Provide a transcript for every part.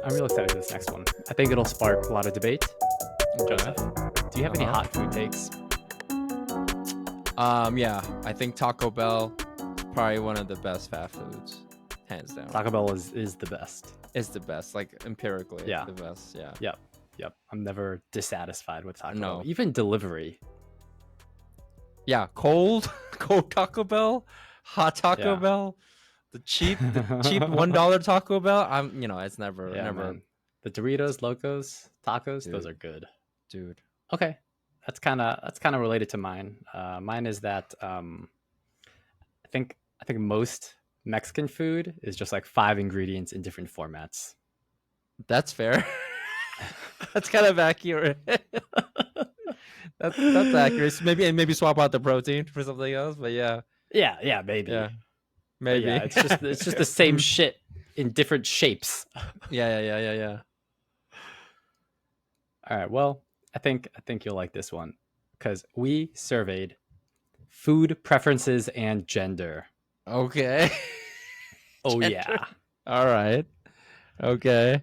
I'm real excited for this next one. I think it'll spark a lot of debate. Joseph, do you have any hot food takes? Yeah, I think Taco Bell is probably one of the best fast foods, hands down. Taco Bell is the best. It's the best, like empirically, Yeah. the best. Yeah. Yep. I'm never dissatisfied with Taco No. Bell. Even delivery. Yeah, cold Taco Bell, hot Taco Yeah. Bell, the cheap $1 Taco Bell. It's never. Man. The Doritos, Locos, tacos, Dude. those are good. Dude. Okay. That's kind of related to mine. Mine is that I think most Mexican food is just like 5 ingredients in different formats. That's fair. That's kind of accurate. that's accurate. Maybe swap out the protein for something else, but yeah. Yeah, maybe. Yeah. Maybe. Yeah, it's just the same shit in different shapes. Yeah. All right. Well, I think you'll like this one because we surveyed food preferences and gender. Okay. Oh Gender. yeah. All right. Okay.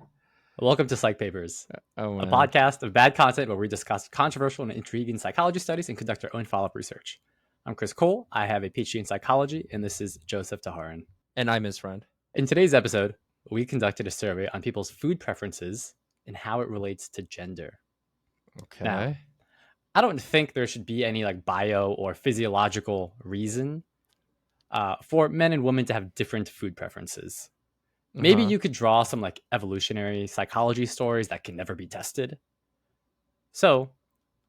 Welcome to Psych Papers, Oh, a man. podcast of bad content where we discuss controversial and intriguing psychology studies and conduct our own follow-up research. I'm Chris Cole. I have a PhD in psychology, and this is Joseph Tajaran. And I'm his friend. In today's episode, we conducted a survey on people's food preferences and how it relates to gender. Okay. Now, I don't think there should be any like bio or physiological reason for men and women to have different food preferences. Maybe you could draw some like evolutionary psychology stories that can never be tested. So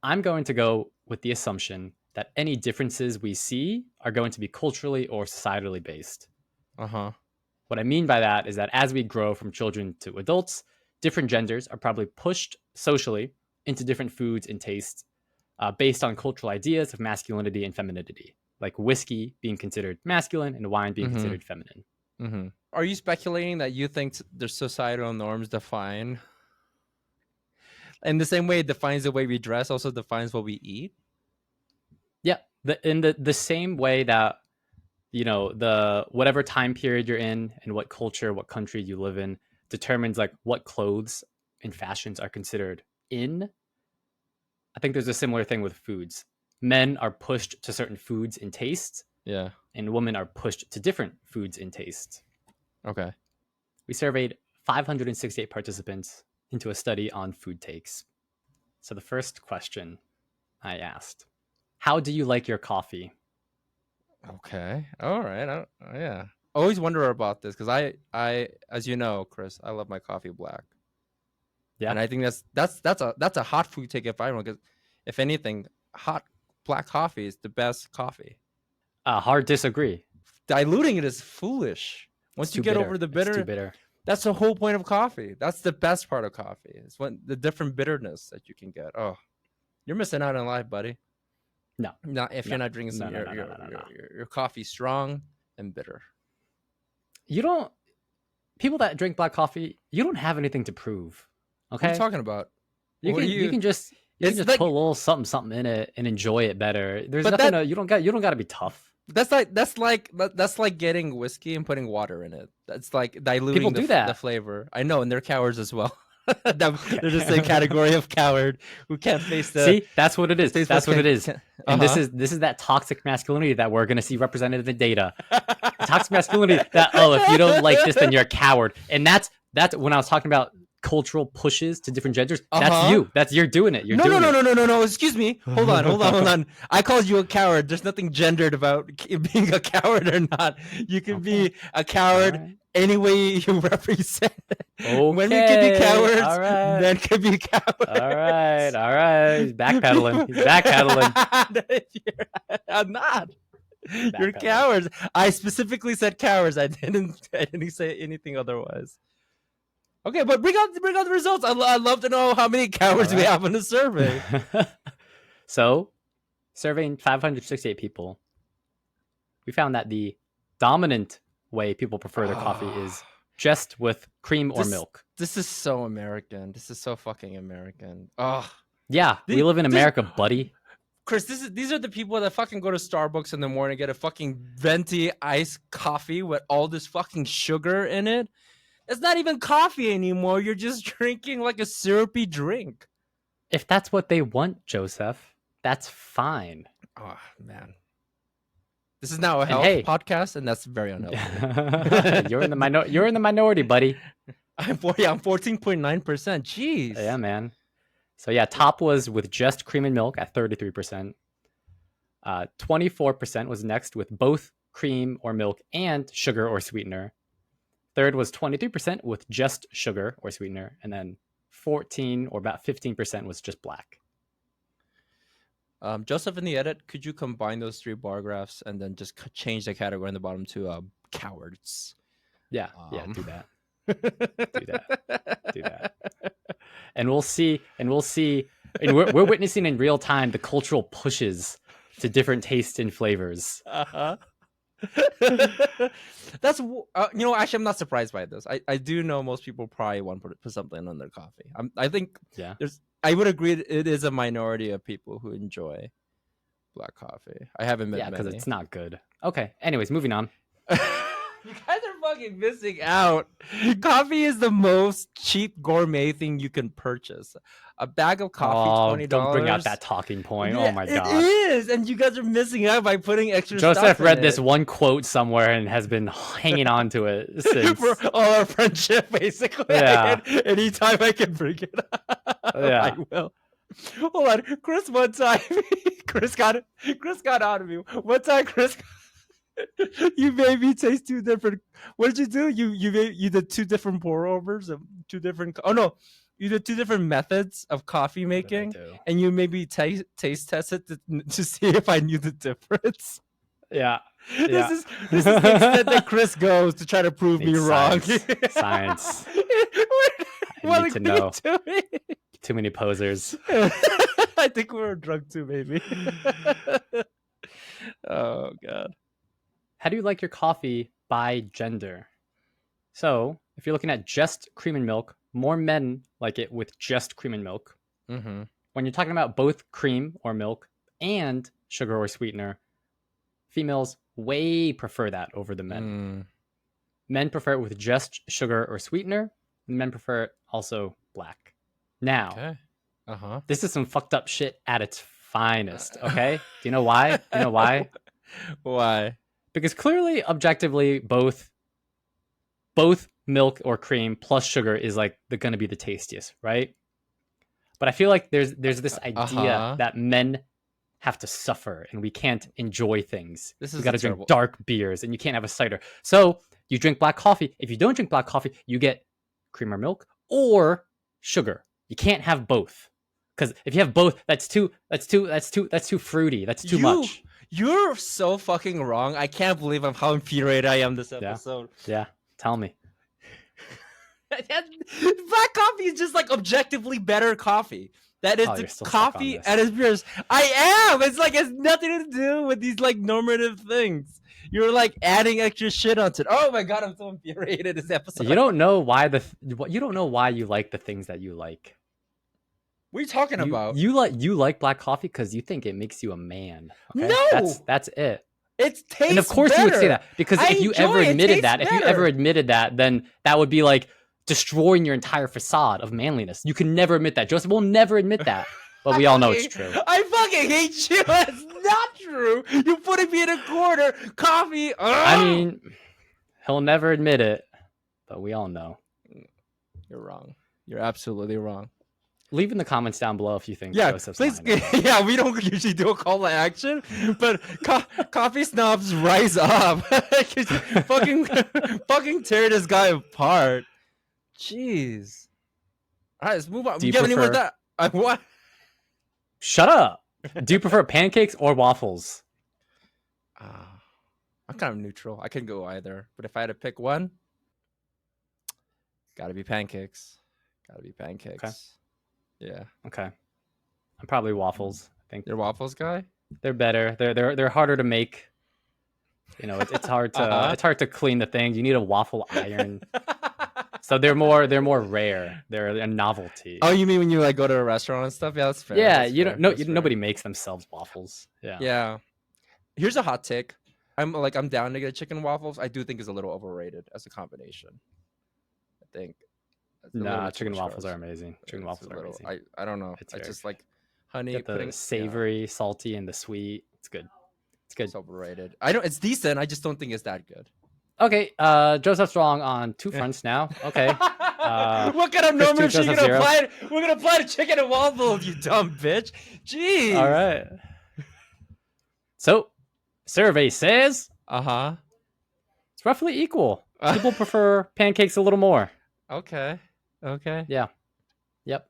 I'm going to go with the assumption that any differences we see are going to be culturally or societally based. What I mean by that is that as we grow from children to adults, different genders are probably pushed socially into different foods and tastes based on cultural ideas of masculinity and femininity, like whiskey being considered masculine and wine being considered feminine. Are you speculating that you think the societal norms define, in the same way it defines the way we dress, also defines what we eat? Yeah, in the same way that, the whatever time period you're in and what culture, what country you live in determines like what clothes and fashions are considered in. I think there's a similar thing with foods. Men are pushed to certain foods and tastes. Yeah. And women are pushed to different foods and tastes. Okay. We surveyed 568 participants into a study on food takes. So the first question I asked, how do you like your coffee? Okay. All right. Yeah. I always wonder about this because I, as you know, Chris, I love my coffee black. Yeah. And I think that's a hot food take if I remember, because if anything, hot black coffee is the best coffee. Hard disagree. Diluting it is foolish. Once you get over the bitter, it's too bitter. That's the whole point of coffee. That's the best part of coffee. It's when the different bitterness that you can get. Oh, you're missing out on life, buddy. No, if you're not drinking some your coffee strong and bitter. People that drink black coffee, you don't have anything to prove. Okay, what are you talking about? You can just put a little something in it and enjoy it better. There's nothing. You don't got to be tough. That's like getting whiskey and putting water in it. That's like diluting the flavor. I know, and they're cowards as well. They're just a category of coward who can't face the. See, that's what it is. That's what it is. And this is that toxic masculinity that we're going to see represented in the data. Toxic masculinity that if you don't like this, then you're a coward. And that's when I was talking about cultural pushes to different genders. That's you. You're doing it. No. Excuse me. Hold on. I called you a coward. There's nothing gendered about being a coward or not. You can be a coward any way you represent. Okay. Women can be cowards. Men can be cowards. All right. He's backpedaling. I'm not. You're cowards. I specifically said cowards. I didn't say anything otherwise. Okay, but bring out the results. I'd love to know how many cowards we have in the survey. So, surveying 568 people, we found that the dominant way people prefer their coffee is just with cream or milk. This is so American. This is so fucking American. Oh, yeah, we live in America, buddy. Chris, these are the people that fucking go to Starbucks in the morning, get a fucking venti iced coffee with all this fucking sugar in it. It's not even coffee anymore. You're just drinking like a syrupy drink. If that's what they want, Joseph, that's fine. Oh, man. This is now a health podcast, and that's very unhealthy. You're in the minority, buddy. I'm 14.9%. Jeez. Yeah, man. So yeah, top was with just cream and milk at 33%. 24% was next with both cream or milk and sugar or sweetener. Third was 23% with just sugar or sweetener, and then 14 or about 15% was just black. Joseph, in the edit, could you combine those 3 bar graphs and then just change the category in the bottom to cowards? Yeah, do that. do that. And we'll see. And we're witnessing in real time the cultural pushes to different tastes and flavors. That's actually, I'm not surprised by this. I do know most people probably want to put something on their coffee. I think I would agree it is a minority of people who enjoy black coffee. I haven't met many. Yeah, because it's not good. Okay. Anyways, moving on. You guys are fucking missing out. Coffee is the most cheap gourmet thing you can purchase. A bag of coffee, $20. Don't bring out that talking point. Yeah, oh my god. It is, and you guys are missing out by putting extra Joseph stuff in read it. this one quote somewhere and has been hanging on to it since. For all our friendship, basically. Yeah. Anytime I can bring it up, Yeah. I will. Hold on. Chris, one time, Chris got out of me. One time, Chris, you made me taste 2 different. What did you do? You did 2 different pour overs of 2 different. Oh no, you did 2 different methods of coffee making, and you maybe taste test it to see if I knew the difference. Yeah. This is the extent that Chris goes to try to prove me wrong. Science. I need to know. Too many posers. I think we were drunk too, maybe. Oh god. How do you like your coffee by gender? So, if you're looking at just cream and milk, more men like it with just cream and milk. Mm-hmm. When you're talking about both cream or milk and sugar or sweetener, females way prefer that over the men. Men prefer it with just sugar or sweetener, and men prefer it also black. Now, this is some fucked up shit at its finest, okay? Do you know why? Why? Because clearly, objectively, both milk or cream plus sugar is like going to be the tastiest, right? But I feel like there's this idea that men have to suffer and we can't enjoy things. You got to drink dark beers and you can't have a cider. So you drink black coffee. If you don't drink black coffee, you get cream or milk or sugar. You can't have both. Because if you have both, that's too fruity. That's too much. You're so fucking wrong. I can't believe how infuriated I am this episode. Yeah. Tell me. Black coffee is just like objectively better coffee. That is the coffee at its purest. I am. It's like it's nothing to do with these like normative things. You're like adding extra shit onto it. Oh my god, I'm so infuriated this episode. You don't know why you don't know why you like the things that you like. What are you talking about? You like black coffee because you think it makes you a man. Okay? No, that's it. It tastes. And of course better. you would say that because if you ever admitted that, then that would be like destroying your entire facade of manliness. You can never admit that. Joseph will never admit that, but we all know it's true. I fucking hate you. It's not true. You're putting me in a corner. Coffee. Ugh. I mean, he'll never admit it, but we all know. You're wrong. You're absolutely wrong. Leave in the comments down below if you think Joseph's please. Yeah, we don't usually do a call to action, but coffee snobs rise up. fucking tear this guy apart. Jeez. All right, let's move on. Do you have any more of that? What? Shut up. Do you prefer pancakes or waffles? I'm kind of neutral. I can go either, but if I had to pick one, gotta be pancakes. Okay. Yeah. Okay. I'm probably waffles. I think you're waffles guy. They're better. They're harder to make. You know, it's hard to it's hard to clean the things. You need a waffle iron. So they're more rare. They're a novelty. Oh, you mean when you like go to a restaurant and stuff? Yeah, that's fair. Yeah, that's you fair. don't. No, That's fair. nobody makes themselves waffles. Yeah. Yeah. Here's a hot take. I'm down to get chicken waffles. I do think it's a little overrated as a combination. I think. Nah, chicken waffles are amazing. Chicken waffles are amazing. I don't know. I just like honey. Get the savory, salty, and the sweet. It's good. It's good. It's overrated. It's decent. I just don't think it's that good. Okay, Joseph's wrong on two fronts now. Okay. What kind of numbers are you gonna apply? We're gonna apply to chicken and waffles, you dumb bitch. Jeez. All right. So, survey says, it's roughly equal. People prefer pancakes a little more. Okay. Yeah. Yep.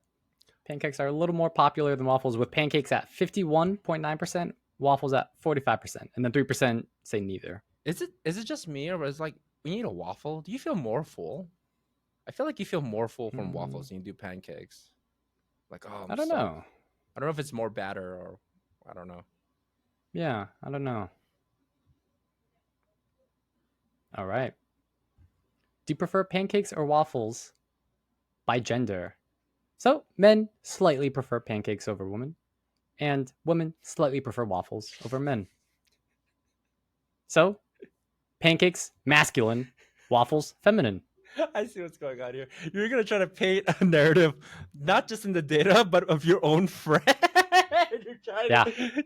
Pancakes are a little more popular than waffles, with pancakes at 51.9%, waffles at 45%, and then 3% say neither. Is it just me, or is like when you eat a waffle, do you feel more full? I feel like you feel more full from waffles than you do pancakes. Like, I don't know. I don't know if it's more batter or I don't know. Yeah, I don't know. All right. Do you prefer pancakes or waffles by gender? So, men slightly prefer pancakes over women, and women slightly prefer waffles over men. So, pancakes, masculine, waffles, feminine. I see what's going on here. You're going to try to paint a narrative, not just in the data, but of your own friend.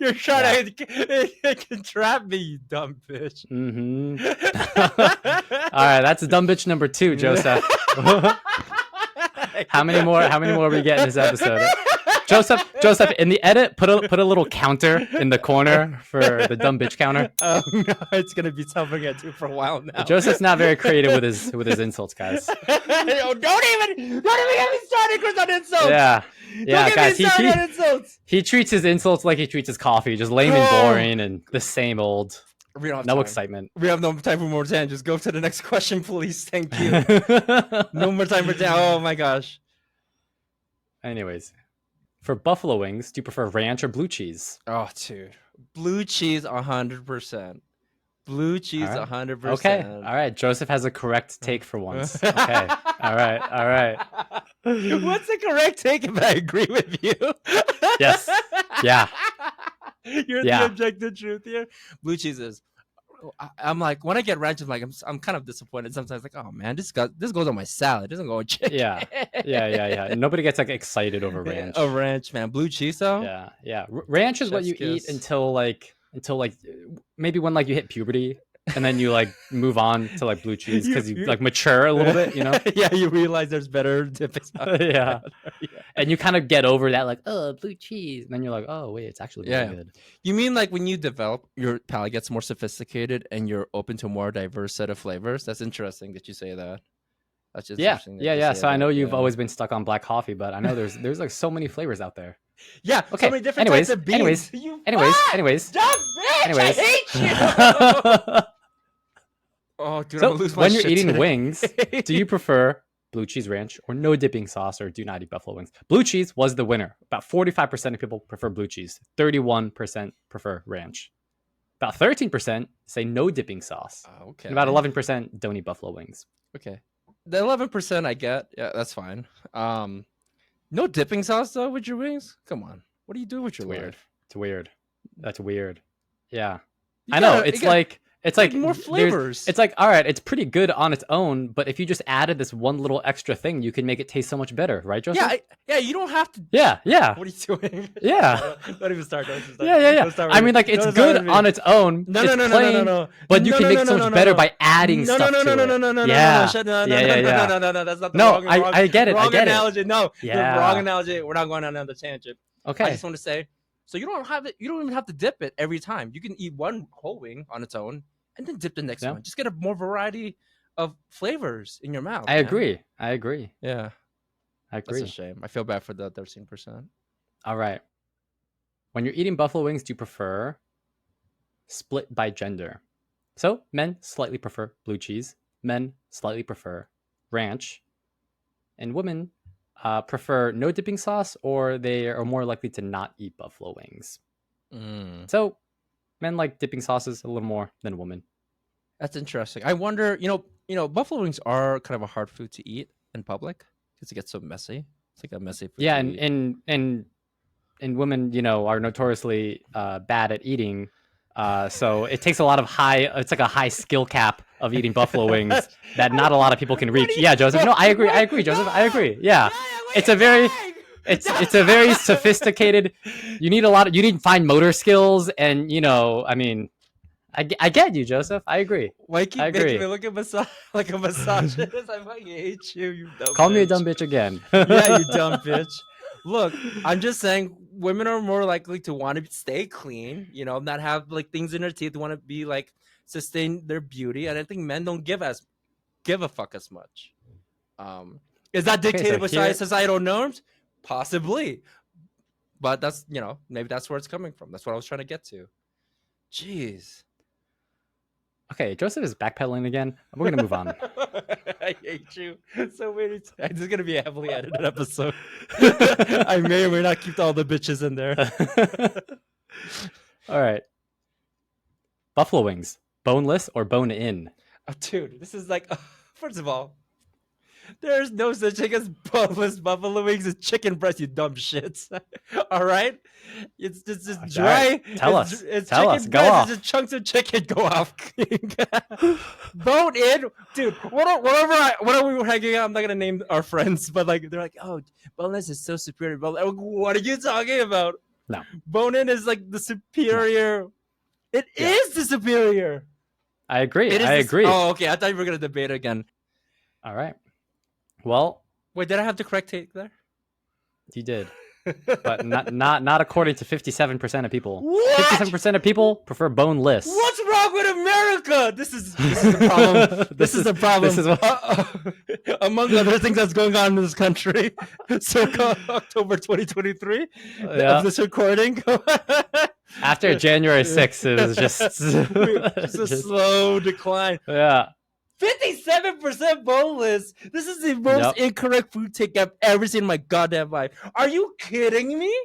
You're trying to trap me, you dumb bitch. All right, that's dumb bitch number 2, Joseph. How many more are we getting this episode? Joseph, in the edit, put a little counter in the corner for the dumb bitch counter. Oh no, it's gonna be tough to get to for a while now. Joseph's not very creative with his insults, guys. Don't even get me started, Chris, on insults. Yeah, guys. He treats his insults like he treats his coffee, just lame and boring and the same old. No excitement. We have no time for more tangents. Go to the next question, please. Thank you. No more time for oh my gosh. Anyways. For buffalo wings, do you prefer ranch or blue cheese? Oh, dude. Blue cheese 100%. Blue cheese 100%. Okay. All right. Joseph has a correct take for once. Okay. All right. What's the correct take if I agree with you? Yes. Yeah. You're the objective truth here. Blue cheese is. I'm like, when I get ranch, I'm kind of disappointed sometimes. Like, oh man, this goes on my salad. It doesn't go on chicken. Yeah. Nobody gets like excited over ranch. Oh, ranch, man. Blue cheese though. Yeah. Ranch is what you eat until maybe when like you hit puberty, and then you like move on to like blue cheese because you like mature a little bit, you know? Yeah, you realize there's better dipping. Yeah. And you kind of get over that, like, oh, blue cheese. And then you're like, oh, wait, it's actually really good. You mean like when you develop, your palate gets more sophisticated and you're open to a more diverse set of flavors? That's interesting that you say that. That's just interesting. Yeah. So I know you've always been stuck on black coffee, but I know there's like so many flavors out there. Yeah. Okay. So many different types of beans. Anyways. Dumb bitch, I hate you. Oh, dude, so when you're eating wings, do you prefer blue cheese ranch or no dipping sauce, or do not eat buffalo wings? Blue cheese was the winner. About 45% of people prefer blue cheese. 31% prefer ranch. About 13% say no dipping sauce. Okay. And about 11% don't eat buffalo wings. Okay. The 11% I get. Yeah, that's fine. No dipping sauce though with your wings? Come on. What do you do with your life? It's weird. That's weird. Yeah. I know. It's like more flavors. It's like, all right, it's pretty good on its own, but if you just added this one little extra thing, you can make it taste so much better, right, Joseph? Yeah, you don't have to. Yeah. What are you doing? Yeah. Don't even start. Yeah. I mean, like, it's good on its own. No. But you can make it so much better by adding stuff to it. No. That's not the wrong. I get it. Wrong analogy. No, yeah. Wrong analogy. We're not going on another tangent. Okay. I just want to say, so you don't even have to dip it every time. You can eat one whole wing on its own and then dip the next one. Just get a more variety of flavors in your mouth. I agree. Yeah. I agree. That's a shame. I feel bad for the 13%. All right. When you're eating buffalo wings, do you prefer split by gender? So men slightly prefer blue cheese. Men slightly prefer ranch. And women prefer no dipping sauce, or they are more likely to not eat buffalo wings. So men like dipping sauces a little more than women. That's interesting. I wonder, buffalo wings are kind of a hard food to eat. in public because it gets so messy. It's like a messy food. Yeah, and women, are notoriously bad at eating. So it takes a lot of it's like a high skill cap of eating buffalo wings that not a lot of people can reach. Yeah, Joseph. No, I agree, Joseph. I agree. Yeah. It's a very sophisticated. You need fine motor skills, and I mean, I get you, Joseph. I agree. Why keep making me look at like a misogynist? I fucking hate you dumb Call bitch. me a dumb bitch again. Yeah, you dumb bitch. Look, I'm just saying women are more likely to want to stay clean, not have like things in their teeth, want to be like sustain their beauty. And I think men don't give a fuck as much. Is that dictated by societal norms? Possibly. But that's, maybe that's where it's coming from. That's what I was trying to get to. Jeez. Okay, Joseph is backpedaling again. We're going to move on. I hate you so many times. This is going to be a heavily edited episode. I may or may not keep all the bitches in there. All right. Buffalo wings, boneless or bone-in? Oh, dude, this is like, first of all, there's no such thing as boneless buffalo wings. It's chicken breast, you dumb shits. All right? It's just dry. Right. Tell us. Tell us. Go off. It's just chunks of chicken. Go off. Bone in. Dude, whenever we were hanging out, I'm not going to name our friends, but like they're like, oh, boneless is so superior. What are you talking about? No. Bone in is like the superior. No. It is the superior. I agree. I agree. Oh, okay. I thought you were going to debate again. All right. Well, wait, did I have the correct take there? You did, but not according to 57% of people. What? 57% of people prefer boneless. What's wrong with America? This is the problem. This is the problem. This is what... among other things that's going on in this country. Circa October 2023 of this recording. After January 6th, it was just a slow decline. Yeah. 57% boneless. This is the most incorrect food take I've ever seen in my goddamn life. Are you kidding me?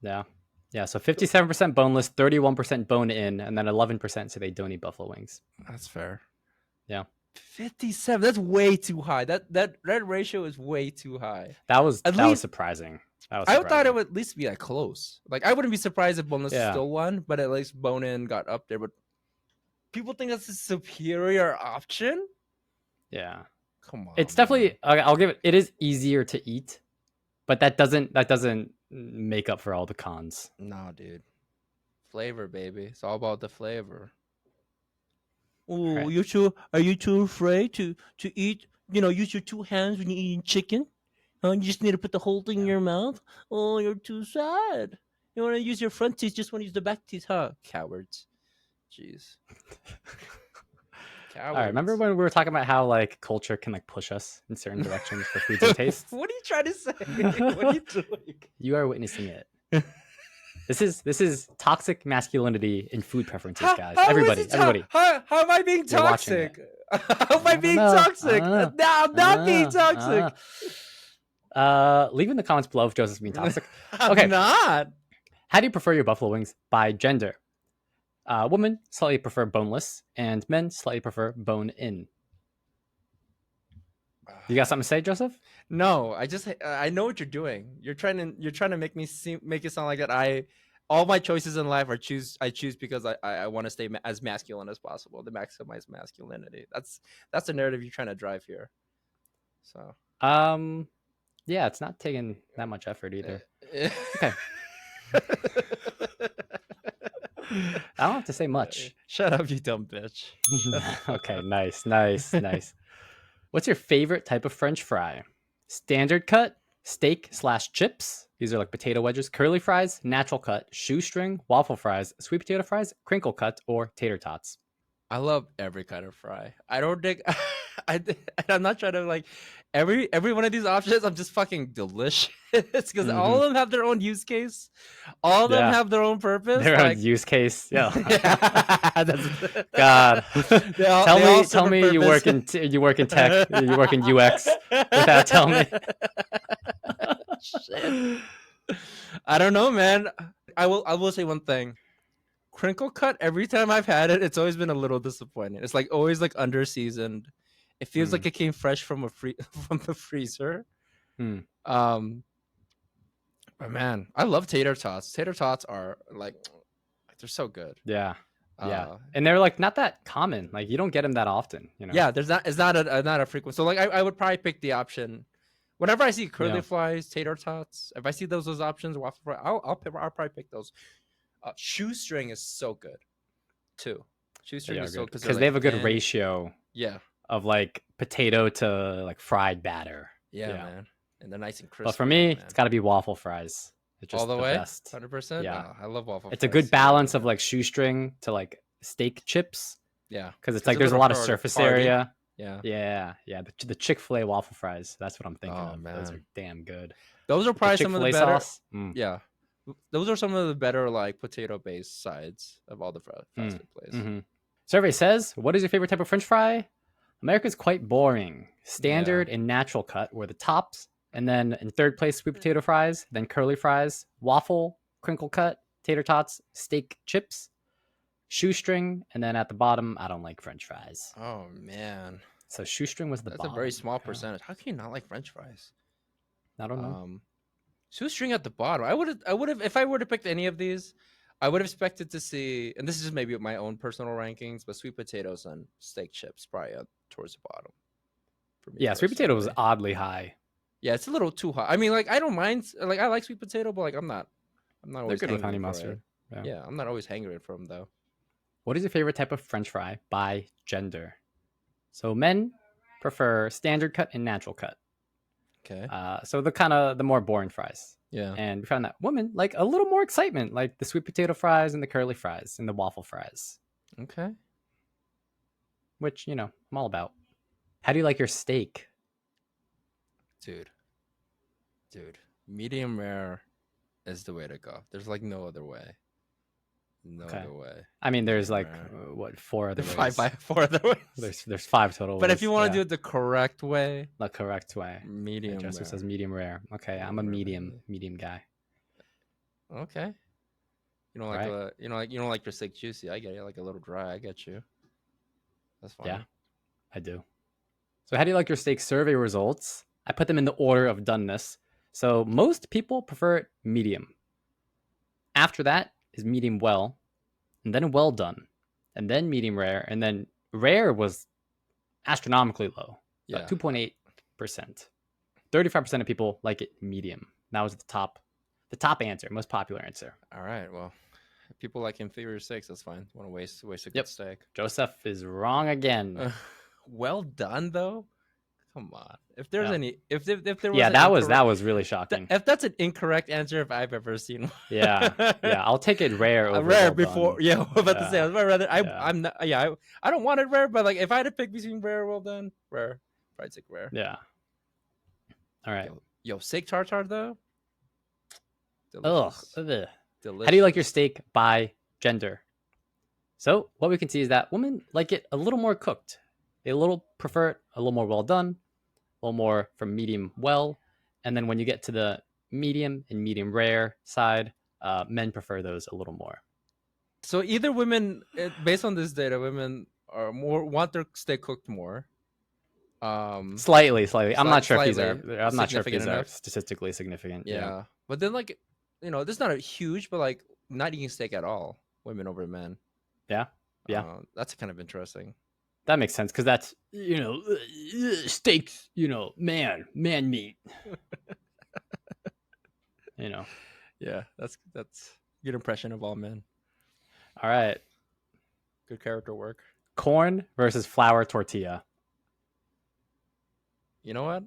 Yeah. So 57% boneless, 31% bone-in, and then 11% say they don't eat buffalo wings. That's fair. Yeah. 57. That's way too high. That ratio is way too high. That was surprising. I thought it would at least be like close. Like I wouldn't be surprised if boneless still won, but at least bone-in got up there. But people think that's a superior option. Yeah, come on. It's definitely. I'll give it. It is easier to eat, but that doesn't make up for all the cons. No, dude. Flavor, baby. It's all about the flavor. Oh, right. Are you too afraid to eat? Use your two hands when you're eating chicken. You just need to put the whole thing in your mouth. Oh, you're too sad. You want to use your front teeth, just want to use the back teeth, huh? Cowards. Jeez. All right, remember when we were talking about how like culture can like push us in certain directions for foods and tastes? What are you trying to say? What are you doing? You are witnessing it. This is toxic masculinity in food preferences, guys. Everybody. How am I being toxic? How am I being toxic? No, I'm not being toxic. Leave in the comments below if Joseph's being toxic. I'm not. How do you prefer your buffalo wings by gender? Women slightly prefer boneless, and men slightly prefer bone-in. You got something to say, Joseph? No, I know what you're doing. You're trying to make it sound like that. All my choices in life I choose because I want to stay as masculine as possible, to maximize masculinity. That's the narrative you're trying to drive here. So yeah, it's not taking that much effort either. Okay. I don't have to say much. Shut up, you dumb bitch. Okay, nice. What's your favorite type of French fry? Standard cut, steak/chips. These are like potato wedges, curly fries, natural cut, shoestring, waffle fries, sweet potato fries, crinkle cut, or tater tots. I love every kind of fry. I don't think I'm not trying to like every one of these options. I'm just fucking delicious because all of them have their own use case. All of them have their own purpose. Their own use case. Yeah. God. Tell me you work in tech. You work in UX. Without telling me. Shit. I don't know, man. I will say one thing. Crinkle cut, every time I've had it, it's always been a little disappointing. It's like always like under seasoned, It feels like it came fresh from from the freezer. Hmm. But man, I love tater tots. Tater tots are like they're so good. Yeah. Yeah. And they're like not that common. Like you don't get them that often, you know. Yeah, it's not a frequent. So like I would probably pick the option whenever I see curly fries, tater tots. If I see those options, waffle fry, I'll probably pick those. Shoestring is so good too. Shoestring is so good because they have a good ratio. Yeah. Of like potato to like fried batter. Yeah, man. And they're nice and crispy. But for me, it's got to be waffle fries. It's just all the way, best. 100%. Yeah, I love waffle. It's a good balance of like shoestring to like steak chips. Yeah, because it's like there's a lot of surface area. Yeah. The Chick-fil-A waffle fries. That's what I'm thinking of. Man. Those are damn good. Those are probably some of the better. Sauce. Yeah, those are some of the better like potato-based sides of all the fast food places. Mm-hmm. Survey says, what is your favorite type of French fry? America's quite boring. Standard and natural cut were the tops. And then in third place, sweet potato fries, then curly fries, waffle, crinkle cut, tater tots, steak chips, shoestring, and then at the bottom, I don't like French fries. Oh, man. So shoestring was the bottom. That's a very small percentage. How can you not like French fries? I don't know. Shoestring at the bottom. I would have, if I were to pick any of these, I would have expected to see, and this is just maybe my own personal rankings, but sweet potatoes and steak chips probably towards the bottom. For me, sweet potato was oddly high. Yeah, it's a little too high. I mean, like I don't mind. Like I like sweet potato, but like I'm not always. They're good with honey mustard. Yeah, I'm not always hangry for them though. What is your favorite type of French fry by gender? So men prefer standard cut and natural cut. Okay. So the more boring fries. Yeah. And we found that women like a little more excitement, like the sweet potato fries and the curly fries and the waffle fries. Okay. Which, I'm all about. How do you like your steak? Dude, medium rare is the way to go. There's like no other way. No other way. I mean, there's like four other ways. Four other ways. There's five total. But if you want to do it the correct way, medium. Joseph says medium rare. Okay, I'm a medium guy. Okay. You don't like you don't like your steak juicy. I get it. Like a little dry. I get you. That's fine. Yeah, I do. So how do you like your steak survey results? I put them in the order of doneness. So most people prefer it medium. After that is medium well, and then well done, and then medium rare, and then rare was astronomically low. 2.8%. 35% of people like it medium. That was the top answer, most popular answer. All right, well, if people like inferior steaks, that's fine. Want to waste a good steak. Joseph is wrong again. Well done though. Come on. If there's any, if there was, that was really shocking. If that's an incorrect answer, if I've ever seen one. yeah, I'll take it rare over rare well before. Done. Yeah, I'm about to say. I'm not. Yeah, I don't want it rare, but like if I had to pick between rare or well done, rare. Probably take rare. Yeah. All right. Yo, steak tartare though. Delicious. Ugh. Delicious. How do you like your steak by gender? So what we can see is that women like it a little more cooked. They prefer it a little more well done, a little more from medium well, and then when you get to the medium and medium rare side, men prefer those a little more. So either women, based on this data, women are want their steak cooked more. Slightly. I'm not sure if these are statistically significant. Yeah. But then like, this is not a huge, but like not eating steak at all, women over men. Yeah. That's kind of interesting. That makes sense because that's steaks, man meat. Yeah, that's good impression of all men. All right, good character work. Corn versus flour tortilla. You know what?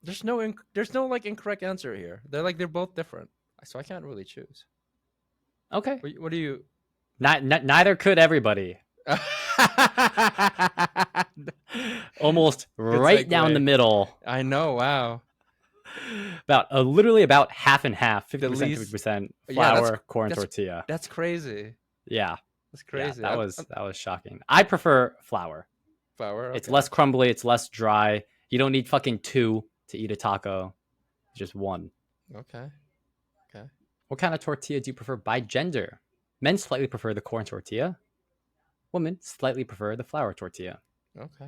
There's no like incorrect answer here. They're both different, so I can't really choose. Okay. What do you? Neither could everybody. Almost right down the middle. I know. Wow. Literally about half and half, 50%, 50% flour, corn, tortilla. That's crazy. Yeah, that's crazy. Yeah, that was shocking. I prefer flour. Flour. Okay. It's less crumbly. It's less dry. You don't need fucking two to eat a taco. Just one. Okay. What kind of tortilla do you prefer by gender? Men slightly prefer the corn tortilla. Women slightly prefer the flour tortilla. Okay.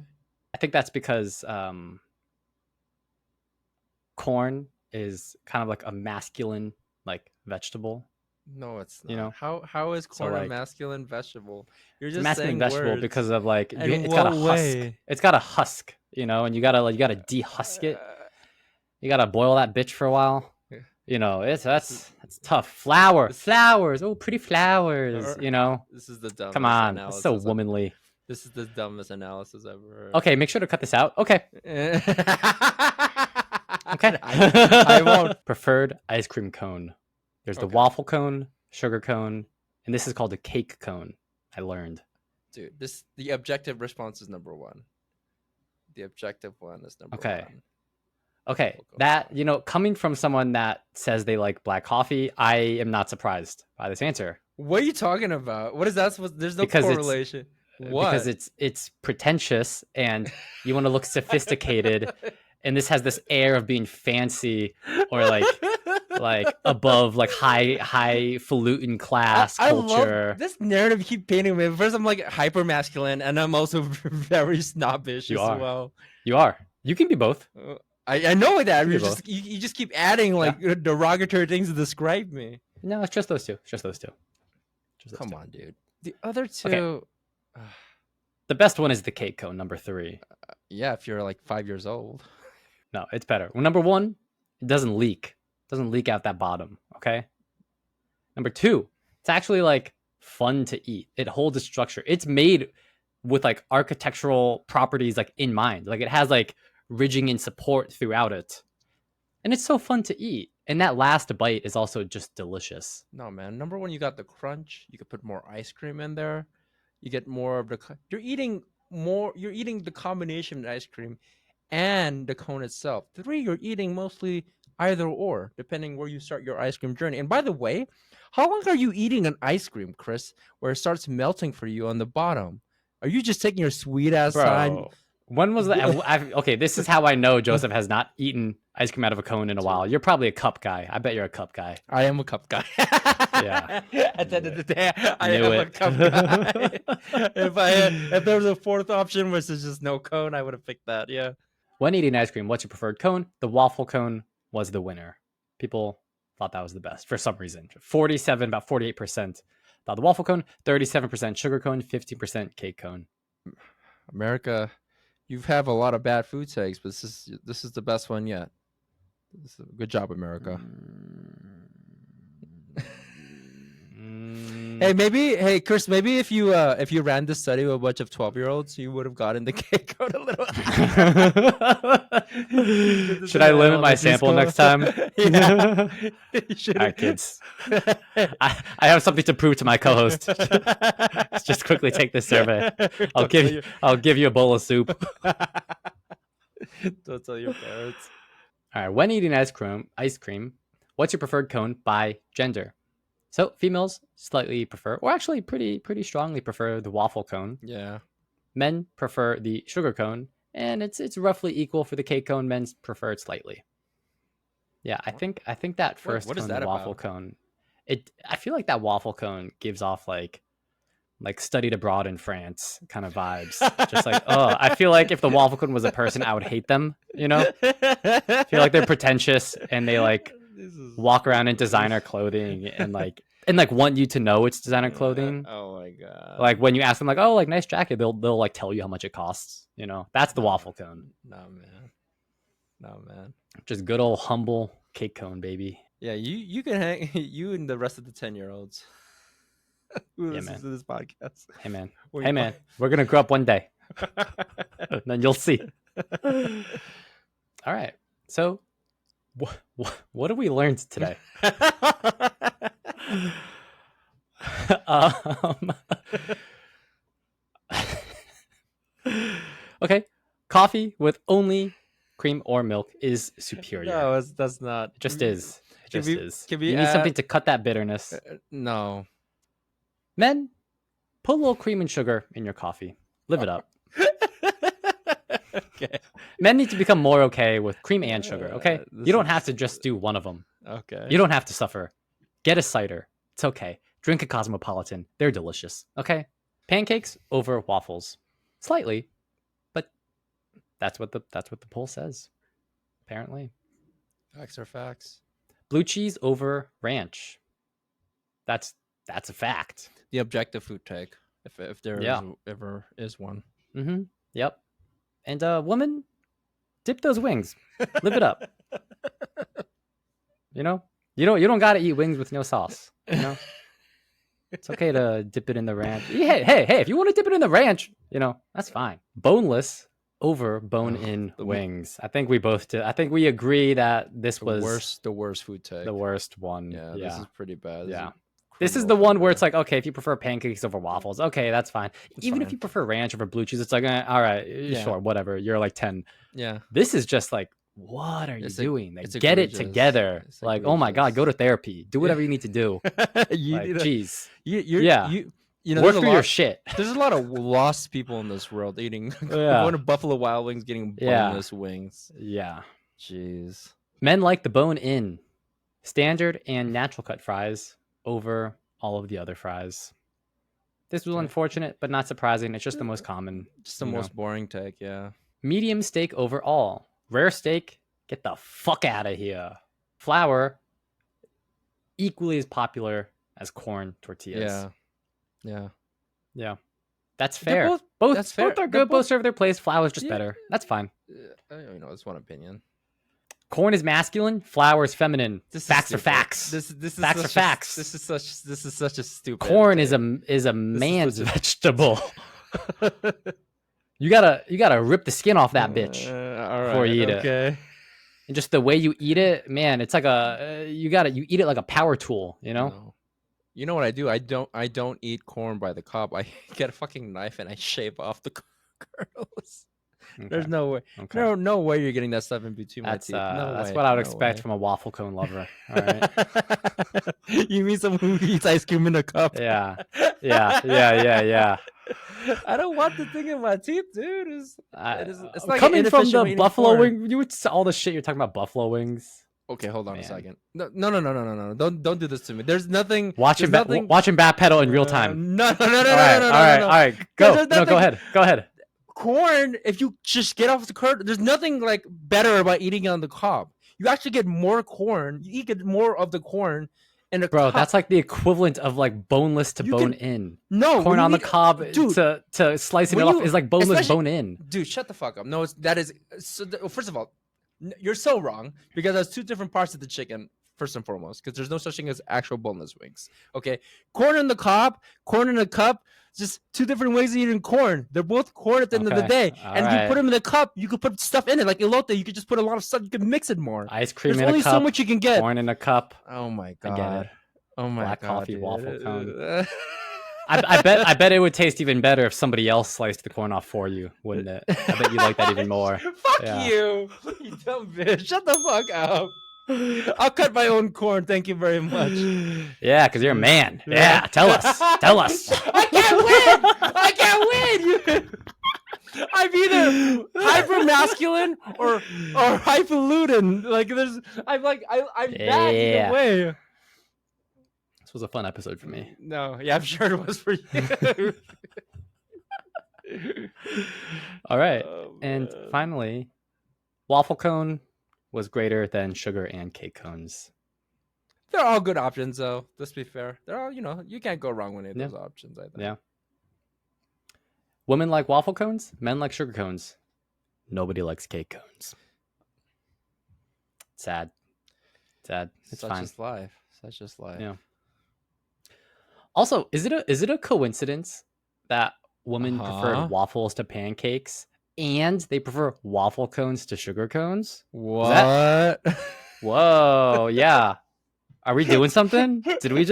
I think that's because corn is kind of like a masculine like vegetable. No, it's not. You know, How is so corn a like masculine vegetable? You're it's a just masculine saying vegetable words. because of like In it's got a what husk. way? It's got a husk, you know, and you gotta dehusk it. You gotta boil that bitch for a while. You know, that's tough. Flowers. Oh, pretty flowers. You know, this is the dumbest come on, analysis. it's so womanly. This is the dumbest analysis ever heard. Okay, make sure to cut this out. Okay. Okay. I won't. Preferred ice cream cone. There's the waffle cone, sugar cone, and this is called a cake cone. I learned. Dude, the objective response is number one. The objective one is number one. Okay, that, you know, coming from someone that says they like black coffee, I am not surprised by this answer. What are you talking about? What is that? There's no correlation. What? Because it's pretentious and you want to look sophisticated, and this has this air of being fancy or like above like highfalutin class culture. I love this narrative you keep painting me. First, I'm like hyper masculine, and I'm also very snobbish as well. You are. You can be both. I know that. You just keep adding like derogatory things to describe me. No, it's just those two. Come on, dude. The other two. Okay. The best one is the cake cone, number 3. Yeah, if you're like 5 years old. No, it's better. Well, number 1, it doesn't leak. It doesn't leak out that bottom. Okay. Number 2, it's actually like fun to eat. It holds a structure. It's made with like architectural properties like in mind. Like it has like ridging and support throughout it, and it's so fun to eat. And that last bite is also just delicious. No, man. Number 1, you got the crunch. You could put more ice cream in there. You get more of the. You're eating the combination of the ice cream and the cone itself. 3, you're eating mostly either or, depending where you start your ice cream journey. And by the way, how long are you eating an ice cream, Chris, where it starts melting for you on the bottom? Are you just taking your sweet ass time? When was that? Okay, this is how I know Joseph has not eaten ice cream out of a cone in a while. You're probably a cup guy. I bet you're a cup guy. I am a cup guy. Yeah. At the end of the day, I am a cup guy. If there was a fourth option, which is just no cone, I would have picked that. Yeah. When eating ice cream, what's your preferred cone? The waffle cone was the winner. People thought that was the best for some reason. 47, about 48% thought the waffle cone, 37% sugar cone, 15% cake cone. America, you have a lot of bad food takes, but this is the best one yet. Good job, America. Hey, Chris, maybe if you ran this study with a bunch of 12-year-olds, you would have gotten the cake cone a little. Should I limit my sample next time? Yeah. All right, kids. I have something to prove to my co-host. Let's just quickly take this survey. I'll give you a bowl of soup. Don't tell your parents. All right. When eating ice cream, what's your preferred cone by gender? So females slightly prefer, or actually pretty strongly prefer, the waffle cone. Yeah. Men prefer the sugar cone, and it's roughly equal for the cake cone. Men prefer it slightly. Yeah, I think that first what cone, is that the waffle cone, I feel like that waffle cone gives off like studied abroad in France kind of vibes. Just like, oh, I feel like if the waffle cone was a person, I would hate them. You know, I feel like they're pretentious and they like walk around in designer clothing and want you to know it's designer clothing. Oh my god! Like when you ask them like, oh, like nice jacket, they'll like tell you how much it costs. You know, that's the waffle cone. No man. Just good old humble cake cone, baby. Yeah, you can hang you and the rest of the 10-year-olds who listens to this podcast. Hey man, we're gonna grow up one day, and then you'll see. All right, so. What have we learned today? Okay, coffee with only cream or milk is superior. No, that's not. It just is. Is. You need something to cut that bitterness. No. Men, put a little cream and sugar in your coffee. Live it up. Okay. Men need to become more okay with cream and sugar, okay? You don't have to just do one of them. Okay. You don't have to suffer. Get a cider. It's okay. Drink a Cosmopolitan. They're delicious, okay? Pancakes over waffles. Slightly, but That's what the poll says. Apparently, facts are facts. Blue cheese over ranch. That's a fact. The objective food take, if there ever is one. Mm-hmm. Yep. And woman, dip those wings. Live it up. You don't got to eat wings with no sauce. It's okay to dip it in the ranch. Hey, if you want to dip it in the ranch, that's fine. Boneless over bone-in wings. I think we both did. I think we agree that this was the worst food take. The worst one. Yeah, this is pretty bad. This is the one where it's like, okay, if you prefer pancakes over waffles, okay, that's fine. Even if you prefer ranch over blue cheese, it's like, all right, sure, whatever. You're like 10. Yeah. This is just like, what are you doing? Like, get it together. Like, oh my God, go to therapy. Do whatever you need to do. Jeez. Work through your shit. There's a lot of lost people in this world eating, going to Buffalo Wild Wings, getting boneless wings. Yeah. Jeez. Men like the bone-in, standard and natural cut fries over all of the other fries. This was unfortunate, but not surprising. It's just the most common. Just the most boring take, yeah. Medium steak over all. Rare steak, get the fuck out of here. Flour, equally as popular as corn tortillas. Yeah. That's fair. Both are good. Both serve their place. Flour is just better. That's fine. It's one opinion. Corn is masculine. Flour is feminine. Facts are facts. This is facts are facts. This is such a stupid. Corn is a man's vegetable. You gotta rip the skin off that bitch before you eat it. Okay. And just the way you eat it, man, it's like you eat it like a power tool. No. You know what I do? I don't eat corn by the cob. I get a fucking knife and I shave off the kernels. Okay. There's no way. Okay. No way you're getting that stuff in between my teeth. That's what I would expect from a waffle cone lover. All right. You mean someone who eats ice cream in a cup? Yeah. I don't want the thing in my teeth, dude. It's like coming from the buffalo wing. All the shit you're talking about buffalo wings. Okay, hold on a second. No. Don't do this to me. There's nothing. Watching backpedal in real time. No. All right. Go. No, go ahead. Corn, if you just get off the curd, there's nothing like better about eating on the cob. You actually get more corn. You get more of the corn in a cup. That's like the equivalent of like boneless to bone-in. No, corn on the cob, dude, to slicing it off is like boneless bone-in. Dude, shut the fuck up. No, first of all, you're so wrong because there's two different parts of the chicken. First and foremost, because there's no such thing as actual boneless wings. Okay, corn in the cob, corn in a cup. Just two different ways of eating corn. They're both corn at the end of the day. And if you put them in the cup, you could put stuff in it. Like elote, you could just put a lot of stuff. You could mix it more. Ice cream There's in a cup. There's only so much you can get. Corn in a cup. Oh my God. I get it. Oh my Black God. Coffee waffle cone. I bet it would taste even better if somebody else sliced the corn off for you, wouldn't it? I bet you like that even more. Fuck you dumb bitch. Shut the fuck up. I'll cut my own corn. Thank you very much. Yeah, because you're a man. Yeah, tell us. I can't win. I'm either hyper masculine or highfalutin. Like I'm bad either way. This was a fun episode for me. No, yeah, I'm sure it was for you. All right, and finally, waffle cone was greater than sugar and cake cones. They're all good options, though. Let's be fair. They're all, you can't go wrong with any of those options, I think. Yeah. Women like waffle cones. Men like sugar cones. Nobody likes cake cones. Sad. It's fine. Such just life. Yeah. Also, is it a coincidence that women preferred waffles to pancakes? And they prefer waffle cones to sugar cones? What? Whoa, yeah. Are we doing something? Did we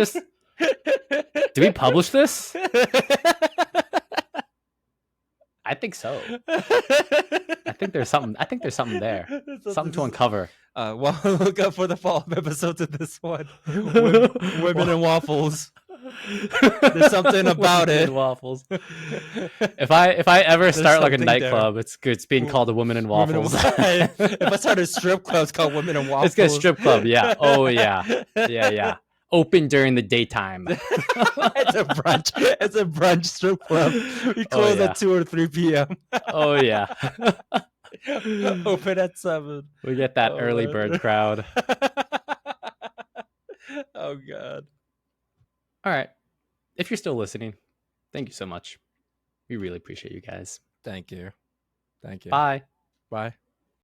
publish this? I think so. I think there's something there. Something to uncover. Well, look out for the follow-up episode to this one. Women and waffles. There's something about it. Waffles. If I ever start like a nightclub, it's good. It's being called a Women and Waffles. If I start a strip club, it's called Women and Waffles. It's good strip club. Yeah. Oh yeah. Yeah. Open during the daytime. It's a brunch strip club. We close at 2 or 3 p.m. Oh yeah. Open at 7. We get that early bird crowd. Oh God. All right. If you're still listening, thank you so much. We really appreciate you guys. Thank you. Bye. Bye.